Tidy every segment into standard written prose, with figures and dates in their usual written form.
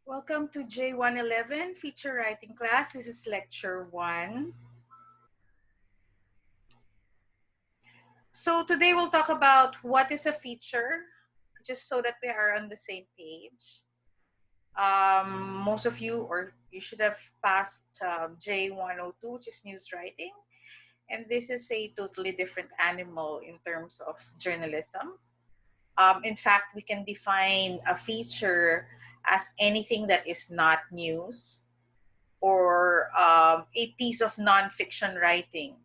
Welcome to J111 Feature Writing Class. This is Lecture 1. So today we'll talk about what is a feature, just so that we are on the same page. Most of you, or you should have passed J102, which is news writing. And this is a totally different animal in terms of journalism. In fact, we can define a feature as anything that is not news, or a piece of nonfiction writing.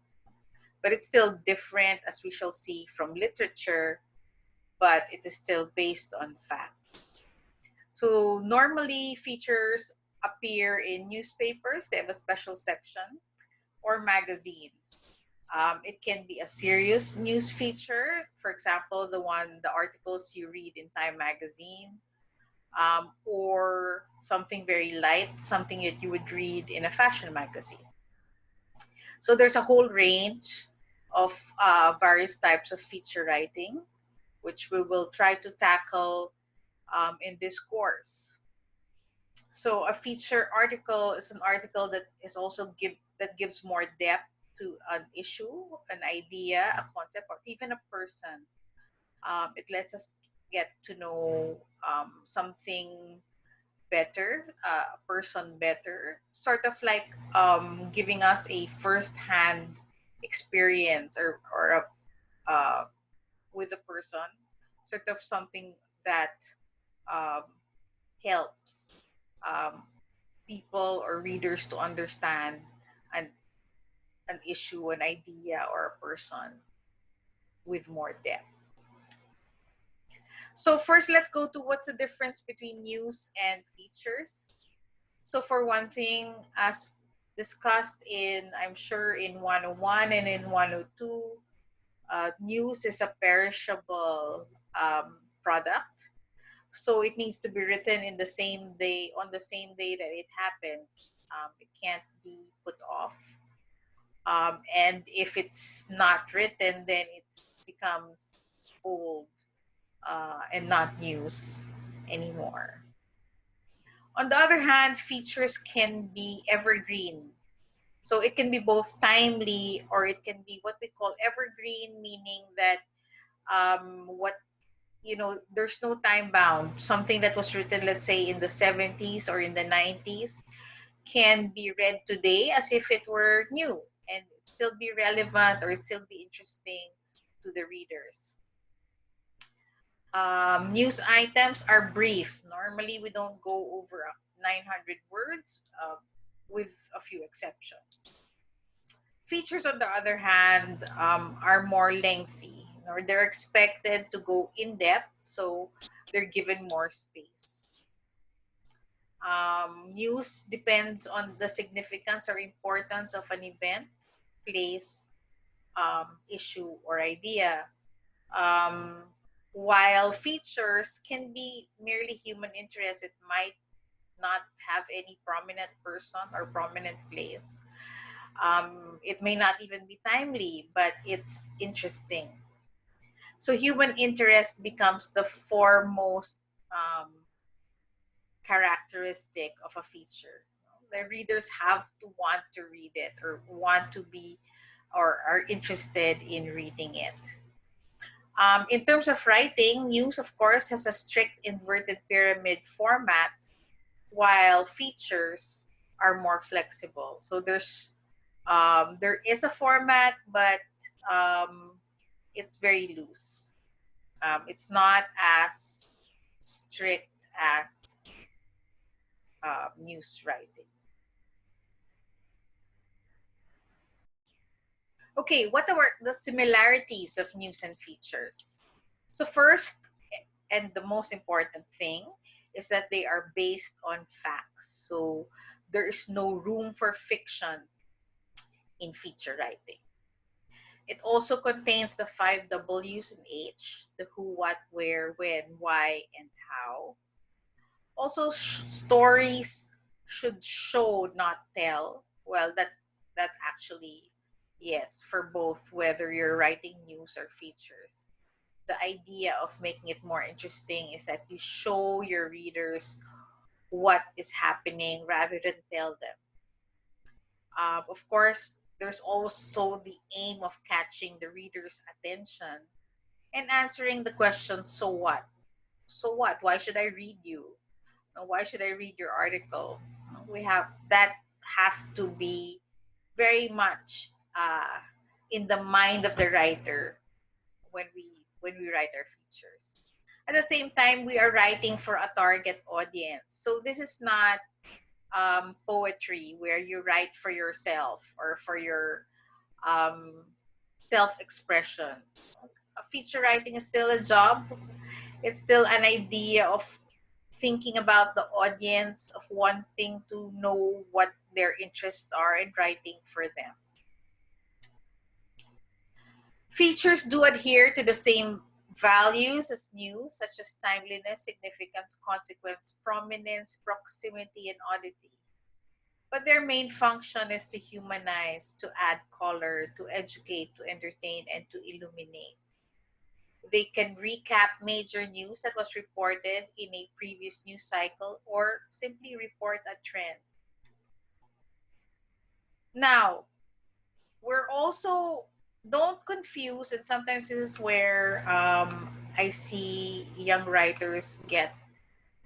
But it's still different, as we shall see, from literature, but it is still based on facts. So normally features appear in newspapers, they have a special section, or magazines. It can be a serious news feature, for example, the articles you read in Time magazine, or something very light, something that you would read in a fashion magazine. So there's a whole range of various types of feature writing, which we will try to tackle in this course. So a feature article is an article that is also gives more depth to an issue, an idea, a concept, or even a person. It lets us get to know something better, a person better, sort of like giving us a first-hand experience or with a person, sort of something that um, helps people or readers to understand an, an issue, an idea, or a person with more depth. So first, let's go to what's the difference between news and features. So for one thing, as discussed I'm sure, in 101 and in 102, news is a perishable product. So it needs to be written in the same day, on the same day that it happens. It can't be put off. And if it's not written, then it becomes old and not news anymore. On the other hand, features can be evergreen. So it can be both timely, or it can be what we call evergreen, meaning that what there's no time bound. Something that was written, let's say, in the 70s or in the 90s, can be read today as if it were new, and still be relevant or still be interesting to the readers. News items are brief. Normally, we don't go over 900 words, with a few exceptions. Features, on the other hand, are more lengthy, or they're expected to go in depth, so they're given more space. News depends on the significance or importance of an event, place, issue, or idea. Um, while features can be merely human interest, it might not have any prominent person or prominent place. It may not even be timely, but it's interesting. So human interest becomes the foremost characteristic of a feature. The readers have to want to read it, or want to be, or are interested in reading it. In terms of writing, news, of course, has a strict inverted pyramid format, while features are more flexible. So there is a format, but it's very loose. It's not as strict as news writing. Okay, what are the similarities of news and features? So first, and the most important thing, is that they are based on facts. So there is no room for fiction in feature writing. It also contains the 5 W's and H: the who, what, where, when, why, and how. Also, stories should show, not tell. Well, that actually, yes, for both, whether you're writing news or features. The idea of making it more interesting is that you show your readers what is happening rather than tell them. Of course, there's also the aim of catching the reader's attention and answering the question, so what? So what? Why should I read you? Why should I read your article? We have that has to be very much in the mind of the writer when we write our features. At the same time, we are writing for a target audience. So this is not poetry where you write for yourself or for your um, self-expression. Feature writing is still a job. It's still an idea of thinking about the audience, of wanting to know what their interests are and writing for them. Features do adhere to the same values as news, such as timeliness, significance, consequence, prominence, proximity, and oddity. But their main function is to humanize, to add color, to educate, to entertain, and to illuminate. They can recap major news that was reported in a previous news cycle or simply report a trend. Now, we're also, don't confuse, and sometimes this is where I see young writers get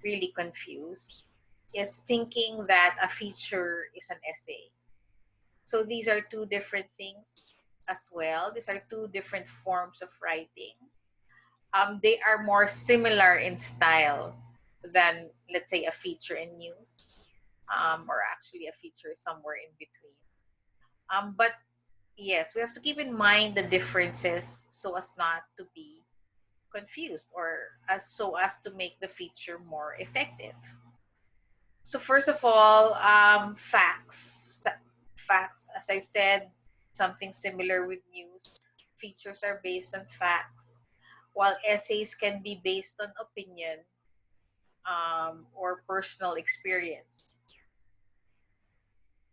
really confused, is thinking that a feature is an essay. So these are two different things as well. These are two different forms of writing. They are more similar in style than, let's say, a feature in news, or actually a feature somewhere in between. But yes, we have to keep in mind the differences so as not to be confused or as so as to make the feature more effective. So first of all, facts. Facts, as I said, something similar with news. Features are based on facts, while essays can be based on opinion or personal experience.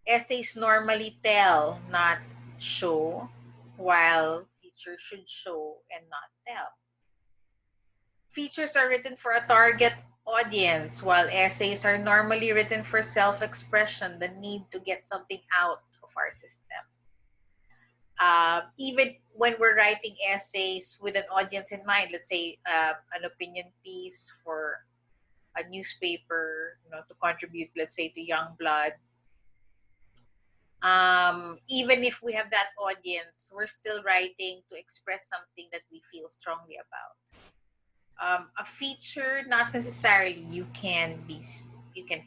Essays normally tell, not show, while features should show and not tell. Features are written for a target audience, while essays are normally written for self expression, the need to get something out of our system. Even when we're writing essays with an audience in mind, let's say an opinion piece for a newspaper, to contribute, let's say, to Young Blood. Even if we have that audience, we're still writing to express something that we feel strongly about. A feature, not necessarily you can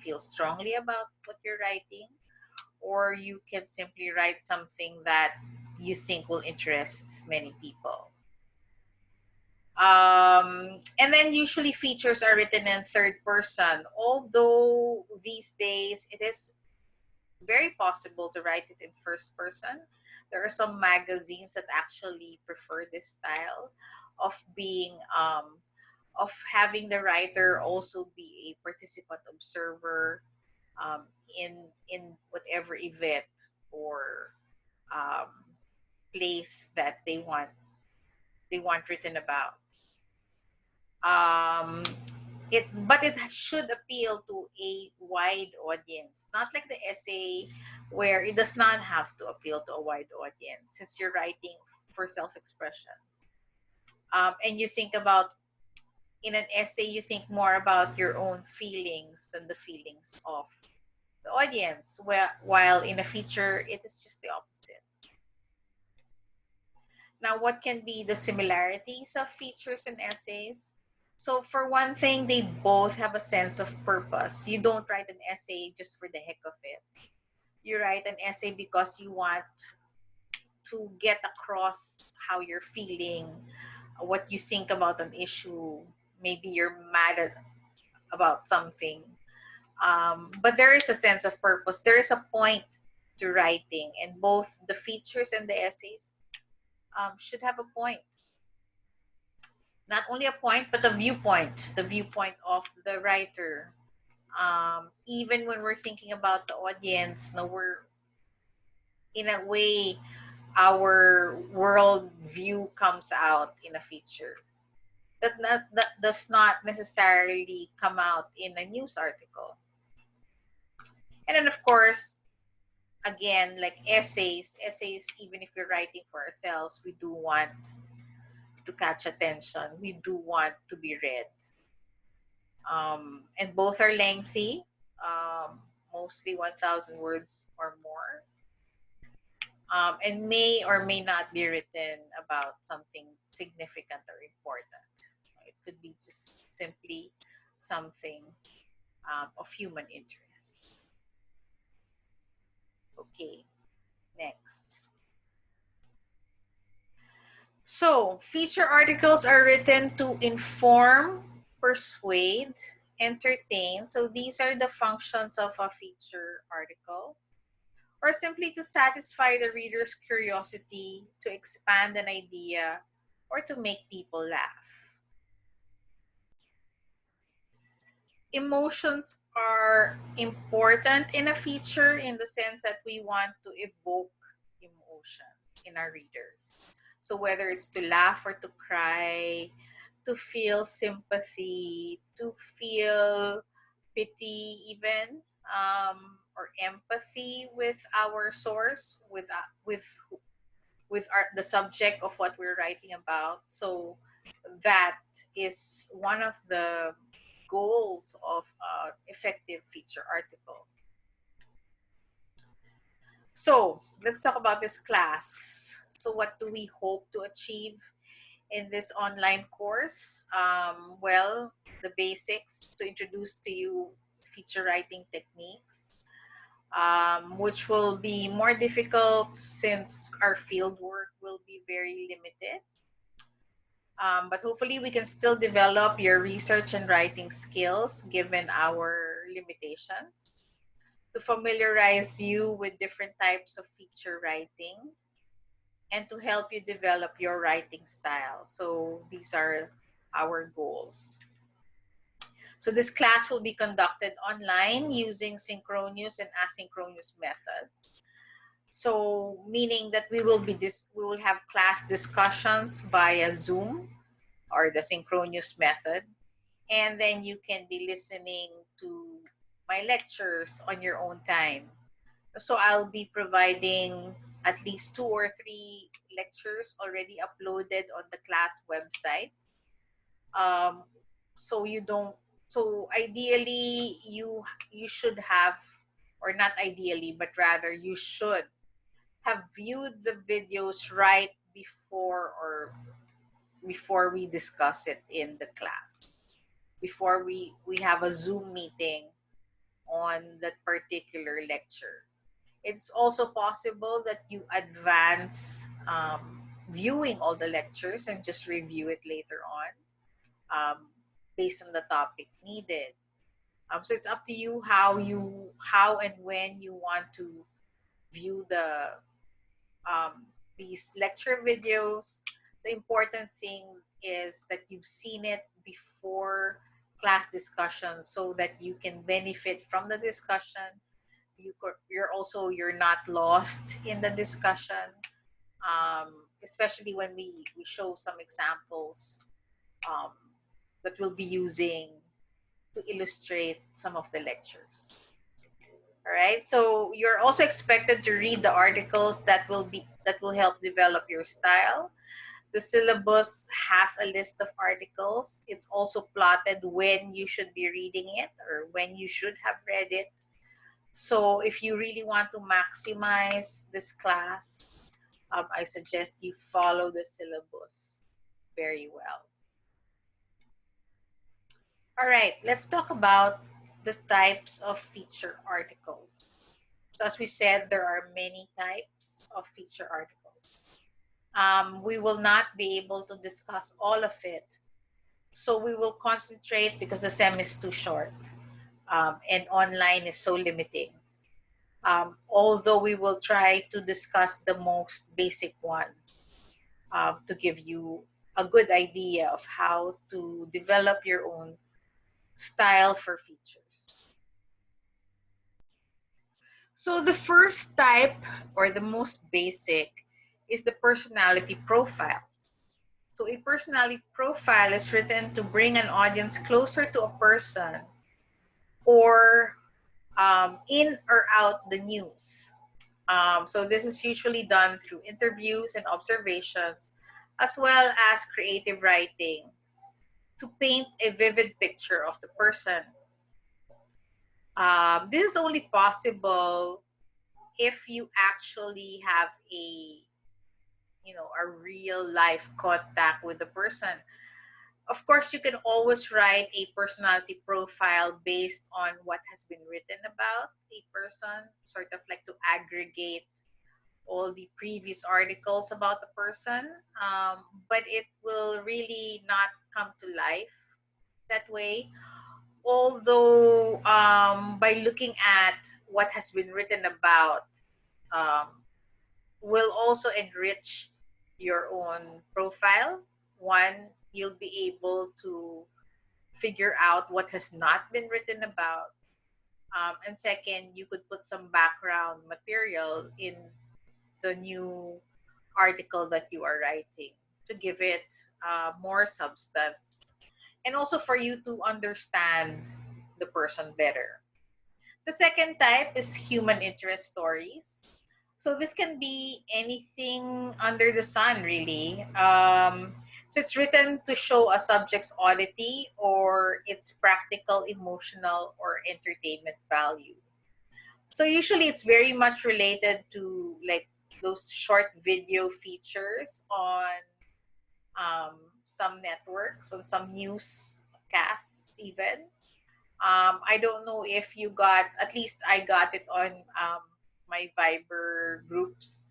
feel strongly about what you're writing, or you can simply write something that you think will interest many people. And then usually features are written in third person, although these days it is very possible to write it in first person. There are some magazines that actually prefer this style of being of having the writer also be a participant observer um, in whatever event or um, place that they want written about. Um, it should appeal to a wide audience, not like the essay where it does not have to appeal to a wide audience since you're writing for self-expression. And you think about, in an essay, you think more about your own feelings than the feelings of the audience. While in a feature, it is just the opposite. Now, what can be the similarities of features and essays? So, for one thing, they both have a sense of purpose. You don't write an essay just for the heck of it. You write an essay because you want to get across how you're feeling, what you think about an issue. Maybe you're about something. But there is a sense of purpose. There is a point to writing, and both the features and the essays should have a point. Not only a point, but the viewpoint of the writer. Even when we're thinking about the audience, no, we're in a way our world view comes out in a feature. That does not necessarily come out in a news article. And then, of course, again, like essays, even if we're writing for ourselves, we do want to catch attention. We do want to be read. And both are lengthy, mostly 1,000 words or more, and may or may not be written about something significant or important. It could be just simply something of human interest. Okay, next. So, feature articles are written to inform, persuade, entertain. So, these are the functions of a feature article. Or simply to satisfy the reader's curiosity, to expand an idea, or to make people laugh. Emotions are important in a feature in the sense that we want to evoke emotion in our readers. So whether it's to laugh or to cry, to feel sympathy, to feel pity even, or empathy with our source, with the subject of what we're writing about. So that is one of the goals of effective feature article. So let's talk about this class. So what do we hope to achieve in this online course? Well, the basics, to introduce to you feature writing techniques, which will be more difficult since our field work will be very limited. But hopefully we can still develop your research and writing skills given our limitations, to familiarize you with different types of feature writing, and to help you develop your writing style. So these are our goals. So this class will be conducted online using synchronous and asynchronous methods. So meaning that we will have class discussions via Zoom or the synchronous method, and then you can be listening to my lectures on your own time. So I'll be providing at least 2 or 3 lectures already uploaded on the class website. Um, so you don't. So ideally, you should have, or not ideally, but rather you should have viewed the videos right before we discuss it in the class, before we have a Zoom meeting on that particular lecture. It's also possible that you advance viewing all the lectures and just review it later on, based on the topic needed. So it's up to you how and when you want to view these lecture videos. The important thing is that you've seen it before class discussions so that you can benefit from the discussion. You're not lost in the discussion, especially when we show some examples um, that we'll be using to illustrate some of the lectures. All right. So you're also expected to read the articles that will help develop your style. The syllabus has a list of articles. It's also plotted when you should be reading it or when you should have read it. So if you really want to maximize this class, I suggest you follow the syllabus very well. All right, let's talk about the types of feature articles. So as we said, there are many types of feature articles. We will not be able to discuss all of it. So we will concentrate because the SEM is too short, and online is so limiting. Although we will try to discuss the most basic ones, to give you a good idea of how to develop your own style for features. So the first type, or the most basic, is the personality profiles. So a personality profile is written to bring an audience closer to a person, or in or out the news. So this is usually done through interviews and observations, as well as creative writing to paint a vivid picture of the person. This is only possible if you actually have a real life contact with the person. Of course, you can always write a personality profile based on what has been written about a person, sort of like to aggregate all the previous articles about the person. But it will really not come to life that way. Although, by looking at what has been written about, um, will also enrich your own profile. One, you'll be able to figure out what has not been written about. And second, you could put some background material in the new article that you are writing to give it more substance and also for you to understand the person better. The second type is human interest stories. So this can be anything under the sun, really. So it's written to show a subject's oddity or its practical, emotional, or entertainment value. So usually it's very much related to like those short video features on some networks, on some newscasts even. I don't know if you got, at least I got it on my Viber groups.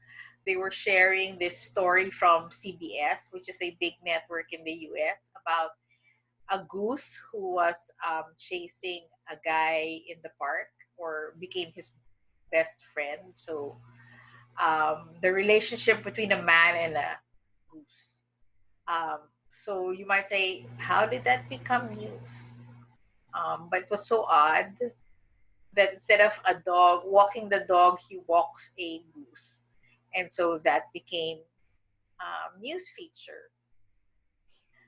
They were sharing this story from CBS, which is a big network in the US, about a goose who was chasing a guy in the park or became his best friend. So the relationship between a man and a goose. So you might say, how did that become news? But it was so odd that instead of a dog walking the dog, he walks a goose, and so that became news feature.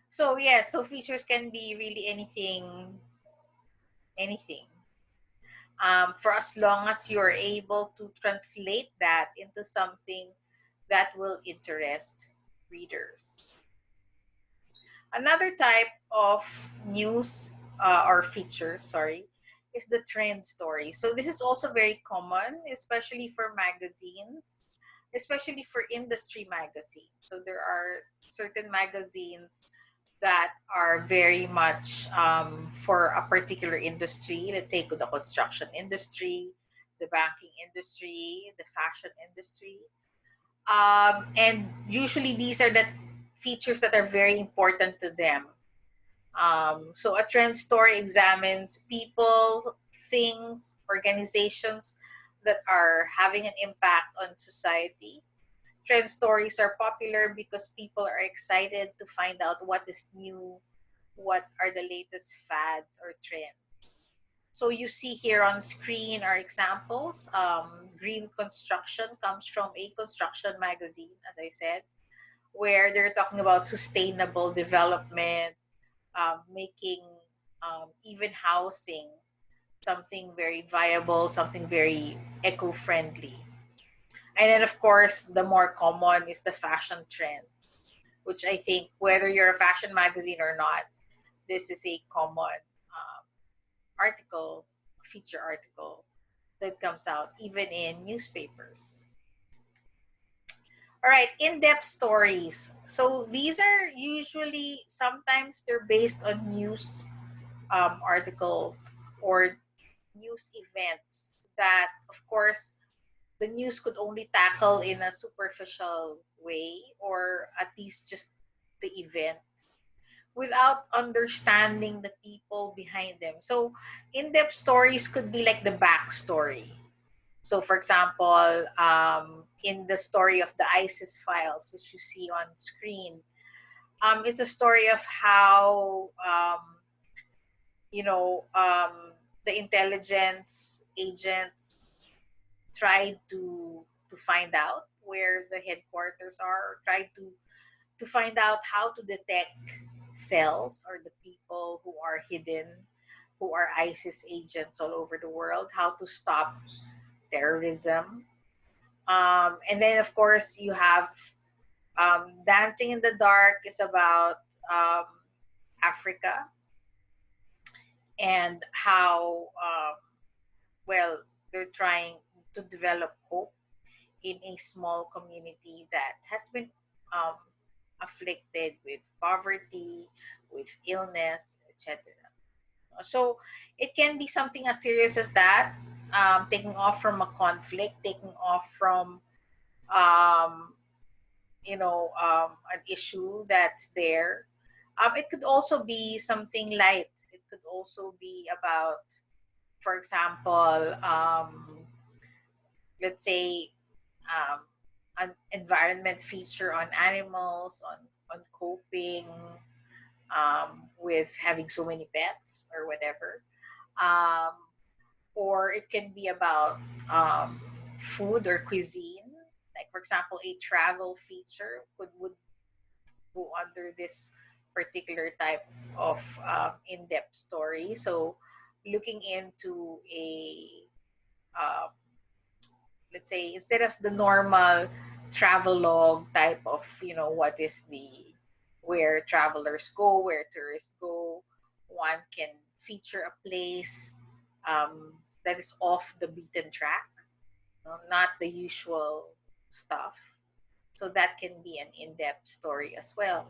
So yes, so features can be really anything. For as long as you're able to translate that into something that will interest readers. Another type of news or feature, sorry, is the trend story. So this is also very common, especially for magazines, especially for industry magazines. So there are certain magazines that are very much for a particular industry. Let's say the construction industry, the banking industry, the fashion industry. And usually these are the features that are very important to them. So a trend story examines people, things, organizations that are having an impact on society. Trend stories are popular because people are excited to find out what is new, what are the latest fads or trends. So you see here on screen are examples. Green construction comes from a construction magazine, as I said, where they're talking about sustainable development, making even housing something very viable, something very eco-friendly. And then, of course, the more common is the fashion trends, which I think whether you're a fashion magazine or not, this is a common article, feature article that comes out even in newspapers. All right, in-depth stories. So these are usually sometimes they're based on news articles or news events that, of course, the news could only tackle in a superficial way or at least just the event without understanding the people behind them. So, in depth stories could be like the backstory. So, for example, in the story of the ISIS files, which you see on screen, it's a story of how you know, the intelligence agents tried to find out where the headquarters are, or tried to find out how to detect cells or the people who are hidden who are ISIS agents all over the world, how to stop terrorism. And then, of course, you have Dancing in the Dark is about um, Africa and how, well, they're trying to develop hope in a small community that has been um, afflicted with poverty, with illness, etc. So it can be something as serious as that, taking off from a conflict, taking off from um, an issue that's there. It could also be something light. It could also be about, for example, let's say um, an environment feature on animals, on coping with having so many pets or whatever. Um, or it can be about um, food or cuisine. Like, for example, a travel feature would go under this particular type of in-depth story. So, looking into a um, let's say, instead of the normal travel log type of, what is the where travelers go, where tourists go, one can feature a place that is off the beaten track, not the usual stuff. So that can be an in-depth story as well.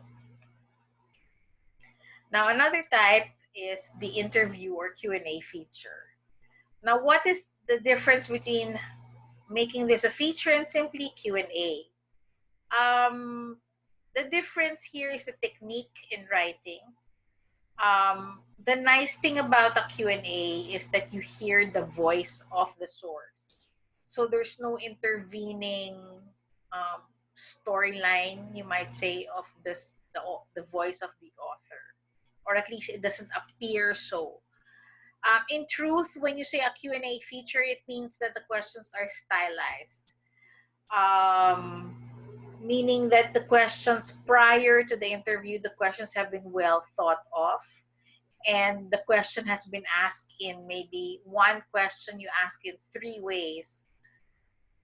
Now, another type is the interview or Q&A feature. Now, what is the difference between making this a feature and simply Q&A? Um, the difference here is the technique in writing. The nice thing about a Q&A is that you hear the voice of the source. So there's no intervening storyline, you might say, of the voice of the author, or at least it doesn't appear so. In truth, when you say a Q&A feature, it means that the questions are stylized. Um, Meaning that the questions prior to the interview, the questions have been well thought of, and the question has been asked in maybe one question you ask in three ways,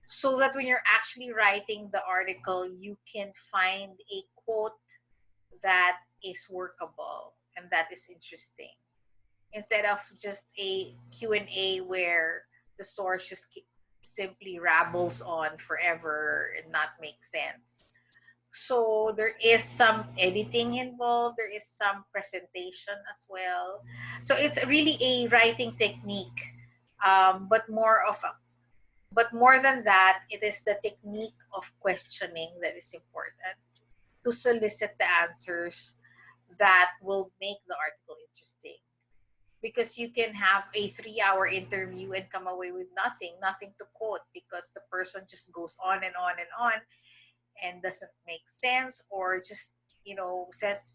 so that when you're actually writing the article, you can find a quote that is workable and that is interesting, instead of just a Q&A where the source just simply rabbles on forever and not make sense. So there is some editing involved, there is some presentation as well. So it's really a writing technique, but more than that, it is the technique of questioning that is important to solicit the answers that will make the article interesting. Because you can have a 3-hour interview and come away with nothing to quote, because the person just goes on and on and on and doesn't make sense, or just says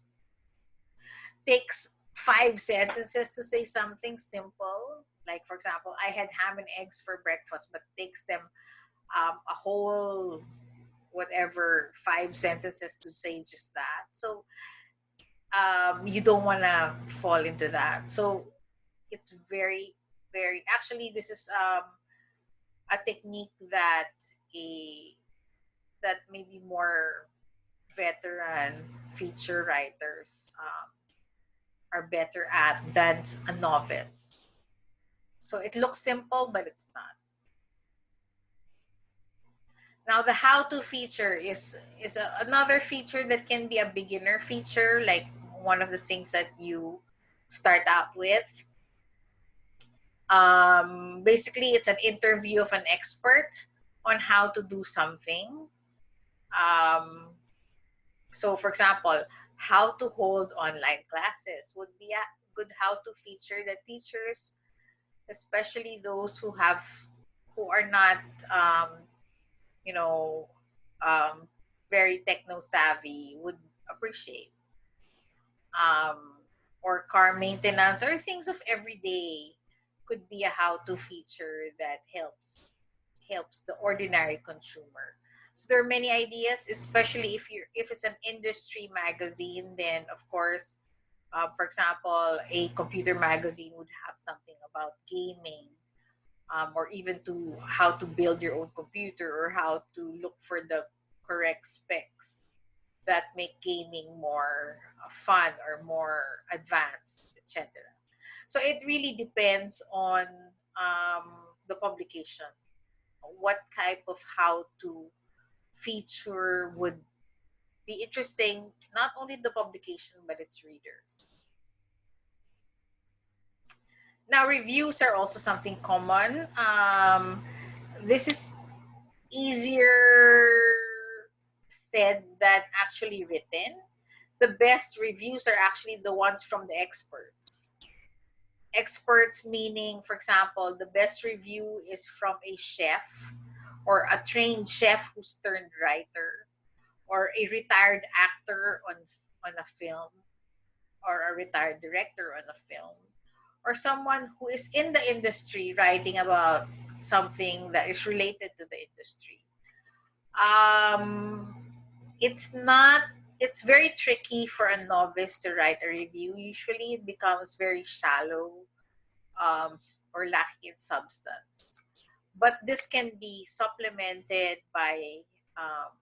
takes 5 sentences to say something simple, like, for example, I had ham and eggs for breakfast, but takes them a whole whatever 5 sentences to say just that. So you don't want to fall into that. So it's very, very, actually, this is a technique that a that maybe more veteran feature writers are better at than a novice. So it looks simple, but it's not. Now, the how-to feature is another feature that can be a beginner feature, like one of the things that you start out with. Basically, it's an interview of an expert on how to do something. So, for example, how to hold online classes would be a good how-to feature that teachers, especially those who are not, um, you know, um, very techno savvy, would appreciate. Or car maintenance or things of everyday could be a how-to feature that helps the ordinary consumer. So there are many ideas, especially if it's an industry magazine, then of course For example, a computer magazine would have something about gaming, or even to how to build your own computer or how to look for the correct specs that make gaming more fun or more advanced, etc. So it really depends on the publication. What type of how to feature would be interesting, not only the publication but its readers. Now, reviews are also something common. This is easier said than actually written. The best reviews are actually the ones from the experts. Experts meaning, for example, the best review is from a chef or a trained chef who's turned writer or a retired actor on a film or a retired director on a film or someone who is in the industry writing about something that is related to the industry. Um, it's not, it's very tricky for a novice to write a review. Usually it becomes very shallow, um, or lacking in substance. But this can be supplemented by, um,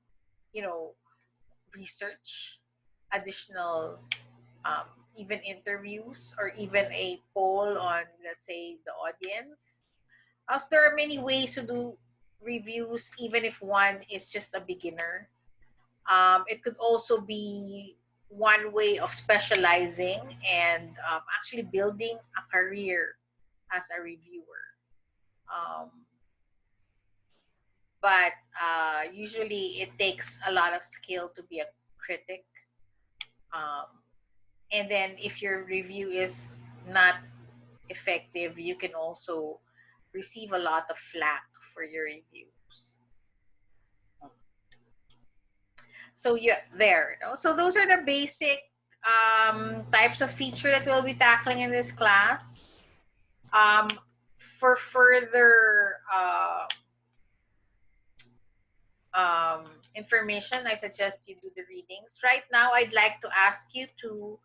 you know, research, additional, um, even interviews, or even a poll on, let's say, the audience. As there are many ways to do reviews, even if one is just a beginner. It could also be one way of specializing and actually building a career as a reviewer. Um, but usually it takes a lot of skill to be a critic. Um, and then if your review is not effective, you can also receive a lot of flack for your reviews. So yeah, there. You know? So those are the basic types of feature that we'll be tackling in this class. Um, for further information, I suggest you do the readings. Right now, I'd like to ask you to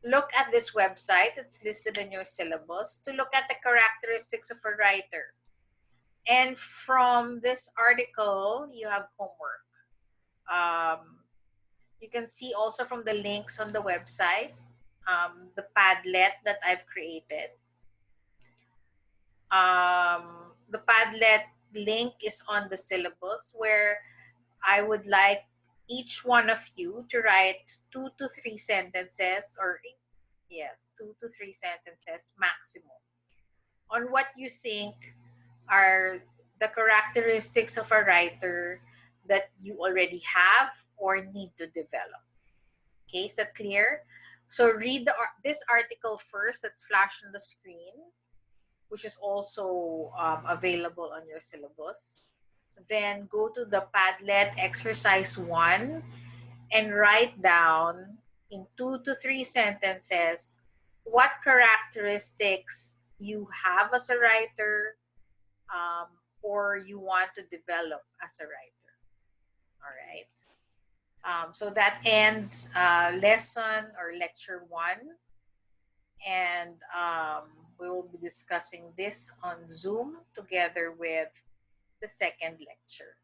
look at this website. It's listed in your syllabus to look at the characteristics of a writer. And from this article, you have homework. Um, you can see also from the links on the website, the Padlet that I've created. The Padlet link is on the syllabus where I would like each one of you to write 2 to 3 sentences, or yes, 2 to 3 sentences maximum, on what you think are the characteristics of a writer that you already have or need to develop. Okay, is that clear? So read this article first that's flashed on the screen, which is also available on your syllabus. Then go to the Padlet exercise 1 and write down in 2 to 3 sentences what characteristics you have as a writer, or you want to develop as a writer. All right. So that ends lesson or lecture 1. And we will be discussing this on Zoom together with the second lecture.